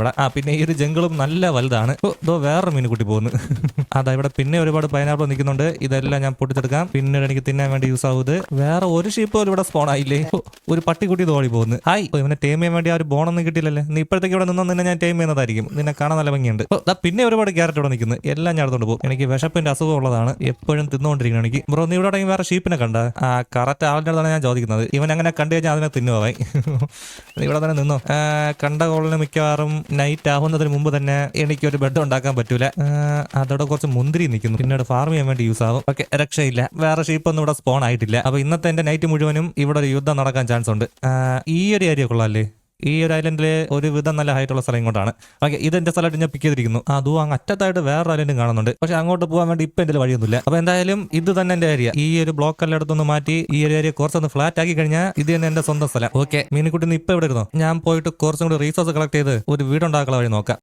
ഇവിടെ പിന്നെ ഈ ഒരു ജംഗിളും നല്ല വലുതാണ്. ഇതോ വേറെ മീനുകുട്ടി പോകുന്നു. അതാ ഇവിടെ പിന്നെ ഒരുപാട് പൈനാപ്പിൾ നിൽക്കുന്നുണ്ട്. ഇതെല്ലാം ഞാൻ പൊട്ടിച്ചെടുക്കാം. പിന്നീട് എനിക്ക് തിന്നാൻ വേണ്ടി യൂസ് ആവുന്നത്. വേറെ ഒരു ഷീപ്പ് പോലും ഇവിടെ സ്പോൺ ആയില്ലേ. ഒരു പട്ടിക്കുട്ടി തോളി പോകുന്നു. ഹായ്, ഇവനെ ടൈം ചെയ്യാൻ വേണ്ടി ആ ഒരു ബോണൊന്നും കിട്ടിയില്ലല്ലേ. നീ ഇപ്പോഴത്തേക്ക് ഇവിടെ നിന്നോ നിന്നെ ഞാൻ ടൈം ചെയ്യുന്നതായിരിക്കും. നിന്നെ കാണാൻ നല്ല ഭംഗിയുണ്ട്. പിന്നെ ഒരുപാട് ക്യാരറ്റ് ഇവിടെ നിൽക്കുന്നു. എല്ലാം ഞാൻ എടുത്തോണ്ട് പോകും. എനിക്ക് വിശപ്പിന്റെ അസുഖം ഉള്ളതാണ്. എപ്പോഴും തിന്നുകൊണ്ടിരിക്കണം എനിക്ക്. ബ്രോ നീ ഇവിടെ വേറെ ഷീപ്പിനെ കണ്ട? കറക്റ്റ് ആളിന്റെ അടുത്താണ് ഞാൻ ചോദിക്കുന്നത്. ഇവൻ അങ്ങനെ കണ്ടു കഴിഞ്ഞാൽ അതിനെ തിന്നുവായി. ഇവിടെ തന്നെ നിന്നോ. കണ്ട കോളിന് മിക്കവാറും നൈറ്റ് ആവുന്നതിന് മുമ്പ് തന്നെ എനിക്കൊരു ബെഡ് ഉണ്ടാക്കാൻ പറ്റൂല. അതോടെ കുറച്ച് മുന്തിരി നിൽക്കുന്നു. പിന്നീട് ഫാർം ചെയ്യാൻ വേണ്ടി യൂസ് ആവും. ഓക്കെ, രക്ഷയില്ല. വേറെ ഷീപ്പൊന്നും ഇവിടെ സ്പോൺ ആയിട്ടില്ല. അപ്പൊ ഇന്നത്തെ എന്റെ നൈറ്റ് മുഴുവനും ഇവിടെ ഒരു യുദ്ധം നടക്കാൻ ചാൻസ് ഉണ്ട്. ഈ ഒരു ഏരിയ കൊള്ളാല്ലേ. ഈ ഒരു ഐലൻഡില് ഒരു വിധം നല്ല ഹൈറ്റുള്ള സ്ഥലം കൊണ്ടാണ്. ഓക്കെ, ഇതെന്റെ സ്ഥലമായിട്ട് ഞാൻ പിക്ക് ചെയ്തിരിക്കുന്നു. അതും അങ്ങ് അറ്റത്തായിട്ട് വേറെ ഐലൻഡും കാണുന്നുണ്ട്. പക്ഷെ അങ്ങോട്ട് പോകാൻ വേണ്ടി ഇപ്പൊ എന്റെ വഴിയൊന്നുമില്ല. അപ്പൊ എന്തായാലും ഇത് തന്നെ എന്റെ ഏരിയ. ഈ ഒരു ബ്ലോക്ക് എല്ലാം എടുത്തൊന്ന് മാറ്റി ഈ ഒരു ഏരിയ കുറച്ചൊന്ന് ഫ്ലാറ്റ് ആക്കി കഴിഞ്ഞാൽ ഇത് തന്നെ എന്റെ സ്വന്തം സ്ഥലം. ഓക്കെ, മീനുകുട്ടി ഇപ്പൊ ഇവിടെ ഇരുന്നോ. ഞാൻ പോയിട്ട് കുറച്ചും കൂടി റീസോഴ്സ് കളക്ട് ചെയ്ത് ഒരു വീടുണ്ടാക്കാനുള്ള വഴി നോക്കാം.